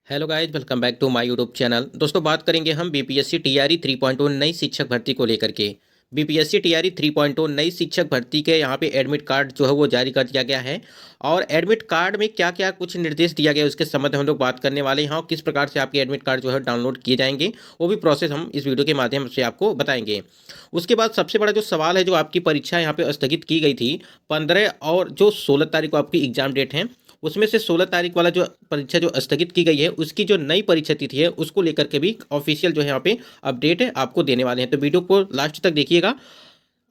Hello guys, welcome back to my YouTube channel. दोस्तों, बात करेंगे हम बीपीएससी टीआरई 3.0 नई शिक्षक भर्ती को लेकर के। बीपीएससी टीआरई 3.0 नई शिक्षक भर्ती के यहाँ पे एडमिट कार्ड जो है वो जारी कर दिया गया है। और एडमिट कार्ड में क्या क्या कुछ निर्देश दिया गया है उसके संबंध में हम लोग बात करने वाले हैं और किस प्रकार से आपके एडमिट कार्ड जो है डाउनलोड किए जाएंगे, वो भी प्रोसेस हम इस वीडियो के माध्यम से आपको बताएंगे। उसके बाद सबसे बड़ा जो सवाल है, जो आपकी परीक्षा यहाँ पे स्थगित की गई थी 15 और जो 16 तारीख को आपकी एग्जाम डेट है, उसमें से 16 तारीख वाला जो परीक्षा जो स्थगित की गई है उसकी जो नई परीक्षा तिथि है उसको लेकर के भी ऑफिशियल जो है यहाँ पे अपडेट है आपको देने वाले हैं। तो वीडियो को लास्ट तक देखिएगा।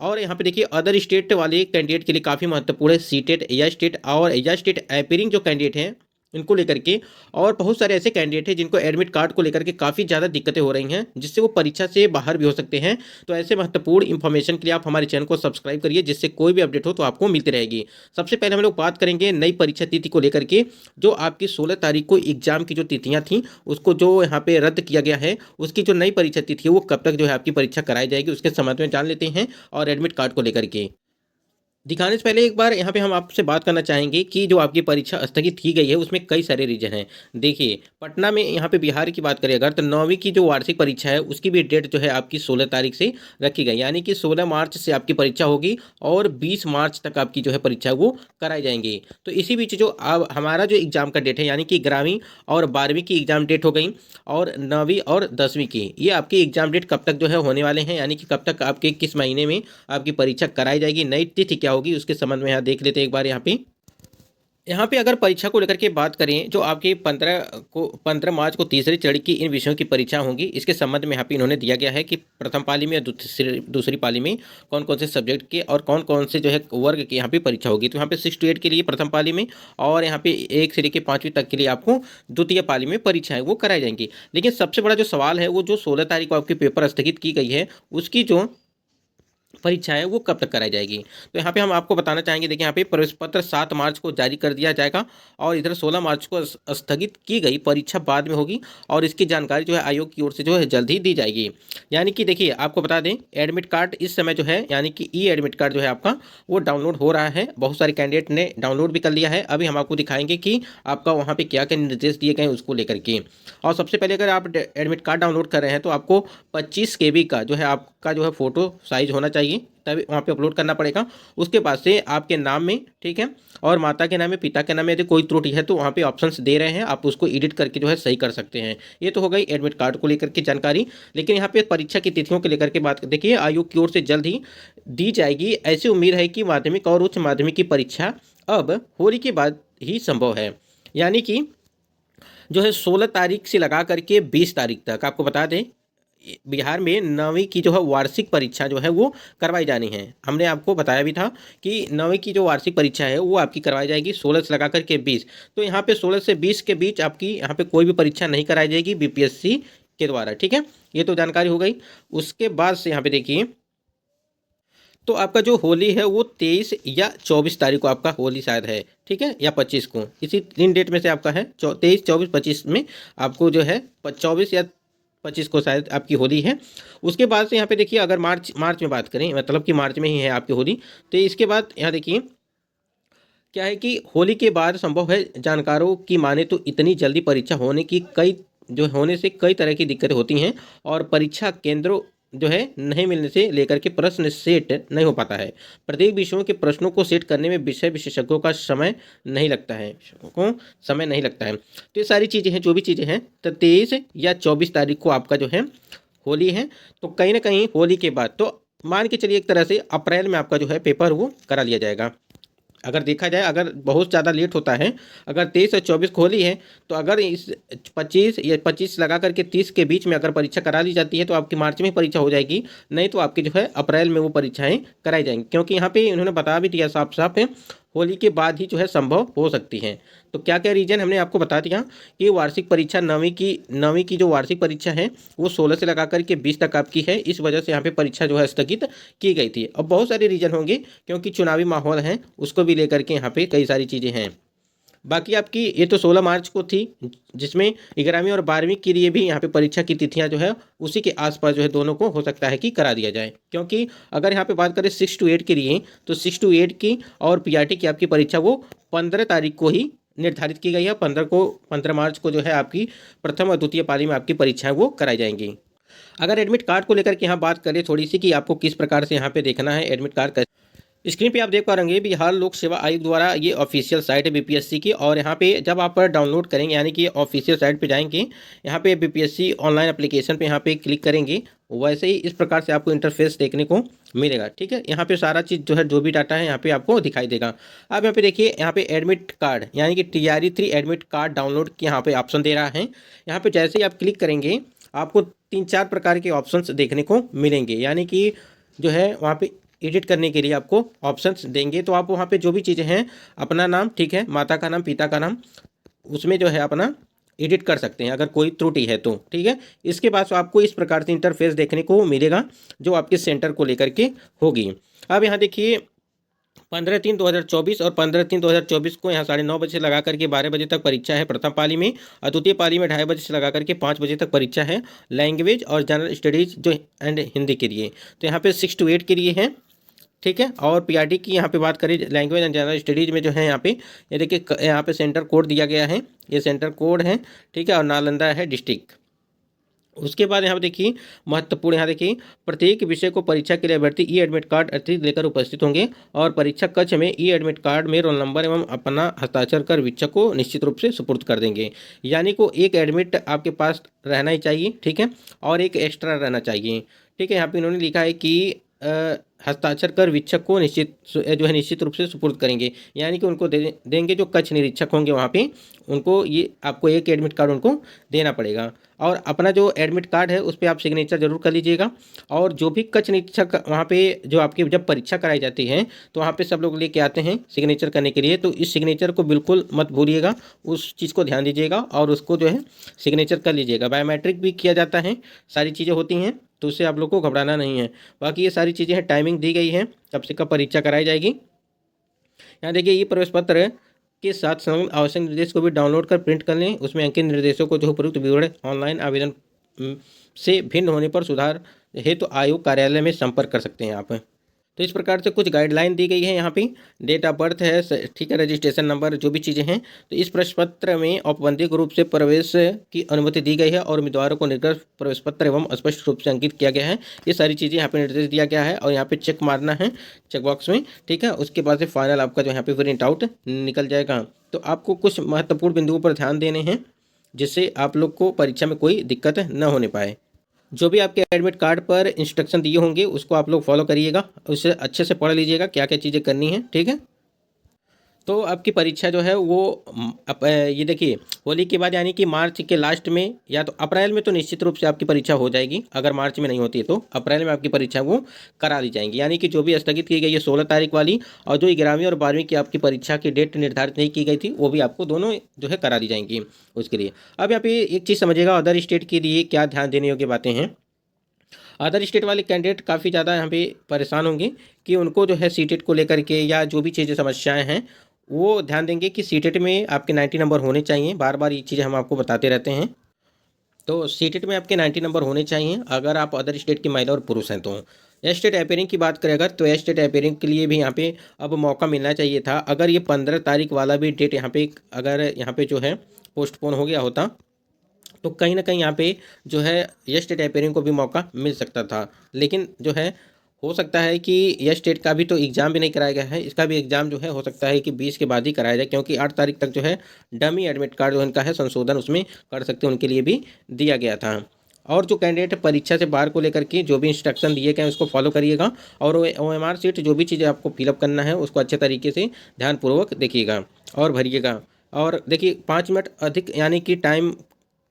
और यहाँ पे देखिए, अदर स्टेट वाले कैंडिडेट के लिए काफ़ी महत्वपूर्ण है सीटेट या स्टेट और या स्टेट एपियरिंग जो कैंडिडेट हैं इनको लेकर के। और बहुत सारे ऐसे कैंडिडेट हैं जिनको एडमिट कार्ड को लेकर के काफ़ी ज़्यादा दिक्कतें हो रही हैं, जिससे वो परीक्षा से बाहर भी हो सकते हैं। तो ऐसे महत्वपूर्ण इन्फॉर्मेशन के लिए आप हमारे चैनल को सब्सक्राइब करिए, जिससे कोई भी अपडेट हो तो आपको मिलती रहेगी। सबसे पहले हम लोग बात करेंगे नई परीक्षा तिथि को लेकर के। जो आपकी 16 तारीख को एग्जाम की जो तिथियाँ थी उसको जो यहाँ पे रद्द किया गया है, उसकी जो नई परीक्षा तिथि है वो कब तक जो है आपकी परीक्षा कराई जाएगी उसके संबंध में जान लेते हैं। और एडमिट कार्ड को लेकर के दिखाने से पहले एक बार यहाँ पे हम आपसे बात करना चाहेंगे कि जो आपकी परीक्षा स्थगित की गई है उसमें कई सारे रीजन हैं। देखिए, पटना में यहाँ पे बिहार की बात करें अगर, तो 9वीं की जो वार्षिक परीक्षा है उसकी भी डेट जो है आपकी 16 तारीख से रखी गई, यानी कि 16 मार्च से आपकी परीक्षा होगी और 20 मार्च तक आपकी जो है परीक्षा वो कराई जाएंगी। तो इसी बीच जो अब हमारा जो एग्जाम का डेट है, यानी कि 11वीं और 12वीं की एग्जाम डेट हो गई, और 9वीं और 10वीं की ये आपकी एग्जाम डेट कब तक जो है होने वाले हैं, यानी कि कब तक आपके किस महीने में आपकी परीक्षा कराई जाएगी, नई तिथि क्या होगी उसके संबंध में यहाँ देख लेते हैं एक बार। यहाँ पे अगर परीक्षा को लेकर के बात करें, जो आपकी 15 मार्च को तीसरी चरण की इन विषयों की परीक्षा होंगी, इसके संबंध में यहाँ पे इन्होंने दिया गया है कि प्रथम पाली में या दूसरी पाली में कौन कौन से सब्जेक्ट के और कौन कौन से जो है वर्ग की यहाँ पे परीक्षा होगी। तो यहाँ पे 6 to 8 के लिए प्रथम पाली में, और यहाँ पे 1 से लेकर 5वीं तक के लिए आपको द्वितीय पाली में परीक्षाएं वो कराई जाएंगी। लेकिन सबसे बड़ा जो सवाल है, वो जो 16 तारीख को आपके पेपर स्थगित की गई है उसकी जो परीक्षा है वो कब तक कराई जाएगी। तो यहाँ पे हम आपको बताना चाहेंगे, देखिए यहाँ पे प्रवेश पत्र 7 मार्च को जारी कर दिया जाएगा, और इधर 16 मार्च को स्थगित की गई परीक्षा बाद में होगी, और इसकी जानकारी जो है आयोग की ओर से जो है जल्द ही दी जाएगी। यानी कि देखिए, आपको बता दें एडमिट कार्ड इस समय जो है, यानी कि ई एडमिट कार्ड जो है आपका वो डाउनलोड हो रहा है। बहुत सारे कैंडिडेट ने डाउनलोड भी कर लिया है। अभी हम आपको दिखाएंगे कि आपका वहाँ पे क्या क्या निर्देश दिए गए उसको लेकर के। और सबसे पहले अगर आप एडमिट कार्ड डाउनलोड कर रहे हैं तो आपको 25 KB का जो है आपका जो है फोटो साइज होना चाहिए, तभी वहाँ पे अपलोड करना पड़ेगा। उसके बाद से आपके नाम में, ठीक है, और माता के नाम में, पिता के नाम में यदि कोई त्रुटि है तो वहाँ पे ऑप्शंस दे रहे हैं, आप उसको एडिट करके जो है सही कर सकते हैं। ये तो हो गई एडमिट कार्ड को लेकर के जानकारी। लेकिन यहाँ पे परीक्षा की तिथियों को लेकर के बात देखिए, आयोग की ओर से जल्द ही दी जाएगी। ऐसी उम्मीद है कि माध्यमिक और उच्च माध्यमिक की परीक्षा अब होली के बाद ही संभव है, यानी कि जो है 16 तारीख से लगा करके 20 तारीख तक। आपको बता दें बिहार में 9वीं की जो है वार्षिक परीक्षा जो है वो करवाई जानी है। हमने आपको बताया भी था कि 9वीं की जो वार्षिक परीक्षा है वो आपकी करवाई जाएगी 16 से लगा करके 20। तो यहाँ पे 16 से 20 के बीच आपकी यहाँ पे कोई भी परीक्षा नहीं कराई जाएगी बीपीएससी के द्वारा, ठीक है। ये तो जानकारी हो गई। उसके बाद से यहाँ पे देखिए, तो आपका जो होली है वो 23 या 24 तारीख को आपका होली शायद है, ठीक है, या 25 को, इसी 3 डेट में से आपका है। 23, 24, 25 में आपको जो है 24 या 25 को शायद आपकी होली है। उसके बाद से यहाँ पे देखिए, अगर मार्च में बात करें, मतलब कि मार्च में ही है आपकी होली। तो इसके बाद यहाँ देखिए क्या है कि होली के बाद संभव है। जानकारों की माने तो इतनी जल्दी परीक्षा होने से कई तरह की दिक्कतें होती हैं, और परीक्षा केंद्रों जो है नहीं मिलने से लेकर के प्रश्न सेट नहीं हो पाता है। प्रत्येक विषयों के प्रश्नों को सेट करने में विषय विशेषज्ञों का समय नहीं लगता है। तो ये सारी चीज़ें हैं, जो भी चीज़ें हैं। तो 23 या 24 तारीख को आपका जो है होली है। तो कहीं ना कहीं होली के बाद तो मान के चलिए एक तरह से अप्रैल में आपका जो है पेपर वो करा लिया जाएगा। अगर देखा जाए, अगर बहुत ज़्यादा लेट होता है, अगर 23 और 24 को होली है, तो अगर इस 25 लगा करके 30 के बीच में अगर परीक्षा करा ली जाती है तो आपकी मार्च में परीक्षा हो जाएगी। नहीं तो आपकी जो है अप्रैल में वो परीक्षाएं कराई जाएंगी, क्योंकि यहाँ पे इन्होंने बता भी दिया साफ साफ है, होली के बाद ही जो है संभव हो सकती है। तो क्या क्या रीजन हमने आपको बता दिया कि वार्षिक परीक्षा 9वीं की जो वार्षिक परीक्षा है वो 16 से लगा करके 20 तक आपकी है। इस वजह से यहाँ पे परीक्षा जो है स्थगित की गई थी। अब बहुत सारे रीजन होंगे, क्योंकि चुनावी माहौल है, उसको भी लेकर के यहाँ पे कई सारी चीज़ें हैं। बाकी आपकी ये तो 16 मार्च को थी, जिसमें 11वीं और 12वीं के लिए भी यहाँ पे परीक्षा की तिथियां जो है उसी के आसपास जो है दोनों को हो सकता है कि करा दिया जाए। क्योंकि अगर यहाँ पे बात करें 6 to 8 के लिए, तो 6 to 8 की और पीआरटी की आपकी परीक्षा वो 15 तारीख को ही निर्धारित की गई है। 15 मार्च को जो है आपकी प्रथम और द्वितीय पाली में आपकी परीक्षाएं वो कराई जाएंगी। अगर एडमिट कार्ड को लेकर के यहाँ बात करें थोड़ी सी कि आपको किस प्रकार से यहाँ पे देखना है एडमिट कार्ड, स्क्रीन पे आप देख पा रहे होंगे बिहार लोक सेवा आयोग द्वारा ये ऑफिशियल साइट है बीपीएससी की। और यहाँ पे जब आप डाउनलोड करेंगे यानी कि ऑफिशियल साइट पे जाएंगे, यहाँ पे बीपीएससी ऑनलाइन एप्लीकेशन पे यहाँ पे क्लिक करेंगे, वैसे ही इस प्रकार से आपको इंटरफेस देखने को मिलेगा। ठीक है, यहाँ पे सारा चीज़ जो है जो भी डाटा है यहाँ पे आपको दिखाई देगा। अब यहाँ पे देखिए, यहाँ पे एडमिट कार्ड यानी कि TRE 3 एडमिट कार्ड डाउनलोड की यहाँ पे ऑप्शन दे रहा है। यहाँ पे जैसे ही आप क्लिक करेंगे आपको 3-4 प्रकार के ऑप्शंस देखने को मिलेंगे, यानी कि जो है वहाँ पे एडिट करने के लिए आपको ऑप्शंस देंगे। तो आप वहाँ पे जो भी चीज़ें हैं, अपना नाम, ठीक है, माता का नाम, पिता का नाम, उसमें जो है अपना एडिट कर सकते हैं अगर कोई त्रुटि है तो। ठीक है, इसके बाद आपको इस प्रकार से इंटरफेस देखने को मिलेगा जो आपके सेंटर को लेकर के होगी। अब यहाँ देखिए 15/3/2024 और 15/3/2024 को यहाँ 9:30 बजे से लगा करके 12 बजे तक परीक्षा है प्रथम पाली में, और द्वितीय पाली में 2:30 बजे से लगा करके 5 बजे तक परीक्षा है लैंग्वेज और जनरल स्टडीज जो एंड हिंदी के लिए। तो यहाँ पे 6 to 8 के लिए है। ठीक है, और PRT की यहाँ पे बात करें लैंग्वेज एंड जनरल स्टडीज में जो है यहाँ पे ये देखिए यहाँ पे सेंटर कोड दिया गया है, ये सेंटर कोड है। ठीक है, और नालंदा है डिस्ट्रिक्ट। उसके बाद यहाँ पे देखिए महत्वपूर्ण, यहाँ देखिए प्रत्येक विषय को परीक्षा के लिए अभ्यर्थी ई एडमिट कार्ड अतिरिक्त लेकर उपस्थित होंगे और परीक्षा कक्ष में ई एडमिट कार्ड में रोल नंबर एवं अपना हस्ताक्षर कर वीक्षक को निश्चित रूप से सुपुर्द कर देंगे। यानी को एक एडमिट आपके पास रहना ही चाहिए। ठीक है, और एक एक्स्ट्रा रहना चाहिए। ठीक है, यहाँ पे इन्होंने लिखा है कि हस्ताक्षर कर वीक्षक को निश्चित रूप से सुपुर्द करेंगे, यानी कि उनको देंगे जो कक्ष निरीक्षक होंगे वहाँ पे, उनको ये आपको एक एडमिट कार्ड उनको देना पड़ेगा। और अपना जो एडमिट कार्ड है उस पर आप सिग्नेचर जरूर कर लीजिएगा। और जो भी कक्ष निरीक्षक वहाँ पे जो आपकी जब परीक्षा कराई जाती है तो वहाँ पे सब लोग लेके आते हैं सिग्नेचर करने के लिए, तो इस सिग्नेचर को बिल्कुल मत भूलिएगा, उस चीज़ को ध्यान दीजिएगा और उसको जो है सिग्नेचर कर लीजिएगा। बायोमेट्रिक भी किया जाता है, सारी चीज़ें होती हैं, तो उससे आप लोग को घबराना नहीं है। बाकी ये सारी चीज़ें हैं, टाइमिंग दी गई है कब से कब परीक्षा कराई जाएगी। यहाँ देखिए ये प्रवेश पत्र के साथ संलग्न आवश्यक निर्देश को भी डाउनलोड कर प्रिंट कर लें। उसमें अंकित निर्देशों को जो उपयुक्त विवरण ऑनलाइन आवेदन से भिन्न होने पर सुधार हेतु आयोग कार्यालय में संपर्क कर सकते हैं आप। तो इस प्रकार से कुछ गाइडलाइन दी गई है। यहाँ पे डेट ऑफ बर्थ है, ठीक है, रजिस्ट्रेशन नंबर, जो भी चीज़ें हैं। तो इस प्रवेश पत्र में औपबंधिक रूप से प्रवेश की अनुमति दी गई है और उम्मीदवारों को निर्गत प्रवेश पत्र एवं स्पष्ट रूप से अंकित किया गया है। ये सारी चीज़ें यहाँ पे निर्देश दिया गया है और यहाँ पे चेक मारना है चेक बॉक्स में। ठीक है, उसके बाद से फाइनल आपका जो यहाँ पे प्रिंट आउट निकल जाएगा। तो आपको कुछ महत्वपूर्ण बिंदुओं पर ध्यान देने हैं जिससे आप लोग को परीक्षा में कोई दिक्कत न होने पाए। जो भी आपके एडमिट कार्ड पर इंस्ट्रक्शन दिए होंगे उसको आप लोग फॉलो करिएगा, उसे अच्छे से पढ़ लीजिएगा क्या क्या चीज़ें करनी है। ठीक है, तो आपकी परीक्षा जो है वो ये देखिए होली के बाद यानी कि मार्च के लास्ट में या तो अप्रैल में तो निश्चित रूप से आपकी परीक्षा हो जाएगी। अगर मार्च में नहीं होती है तो अप्रैल में आपकी परीक्षा वो करा ली जाएंगी। यानी कि जो भी स्थगित की गई है 16 तारीख वाली और जो 11वीं और 12वीं की आपकी परीक्षा की डेट निर्धारित नहीं की गई थी वो भी आपको दोनों जो है करा दी जाएंगी उसके लिए। अब यहाँ पे एक चीज़ समझिएगा, अदर स्टेट के लिए क्या ध्यान देने योग्य बातें हैं। अदर स्टेट वाले कैंडिडेट काफ़ी ज़्यादा यहाँ पे परेशान होंगे कि उनको जो है सीटेट को लेकर के या जो भी चीज़ें समस्याएं हैं वो ध्यान देंगे कि सीटेट में आपके 90 नंबर होने चाहिए। बार बार ये चीज़ें हम आपको बताते रहते हैं। तो सीटेट में आपके 90 नंबर होने चाहिए अगर आप अदर स्टेट की महिला और पुरुष हैं तो। स्टेट अपेयरिंग की बात करें अगर तो स्टेट अपेयरिंग के लिए भी यहाँ पे अब मौका मिलना चाहिए था। अगर ये 15 तारीख वाला भी डेट यहाँ पे अगर यहाँ पे जो है पोस्टपोन हो गया होता तो कहीं ना कहीं यहाँ पे जो है स्टेट अपेयरिंग को भी मौका मिल सकता था। लेकिन जो है हो सकता है कि यह स्टेट का भी तो एग्ज़ाम भी नहीं कराया गया है, इसका भी एग्ज़ाम जो है हो सकता है कि 20 के बाद ही कराया जाए, क्योंकि 8 तारीख तक जो है डमी एडमिट कार्ड जो इनका है संशोधन उसमें कर सकते हैं उनके लिए भी दिया गया था। और जो कैंडिडेट परीक्षा से बाहर को लेकर के जो भी इंस्ट्रक्शन दिए गए हैं उसको फॉलो करिएगा और OMR सीट जो भी चीज़ें आपको फिलअप करना है उसको अच्छे तरीके से ध्यानपूर्वक देखिएगा और भरिएगा। और देखिए 5 मिनट अधिक यानी कि टाइम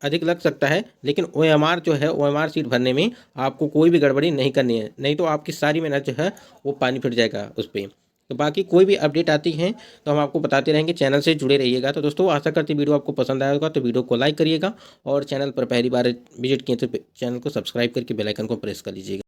अधिक लग सकता है, लेकिन OMR जो है OMR सीट भरने में आपको कोई भी गड़बड़ी नहीं करनी है, नहीं तो आपकी सारी मेहनत जो है वो पानी फिर जाएगा उस पर। तो बाकी कोई भी अपडेट आती है तो हम आपको बताते रहेंगे, चैनल से जुड़े रहिएगा। तो दोस्तों आशा करते वीडियो आपको पसंद आया होगा तो वीडियो को लाइक करिएगा और चैनल पर पहली बार विजिट किए तो चैनल को सब्सक्राइब करके बेल आइकन को प्रेस कर लीजिएगा।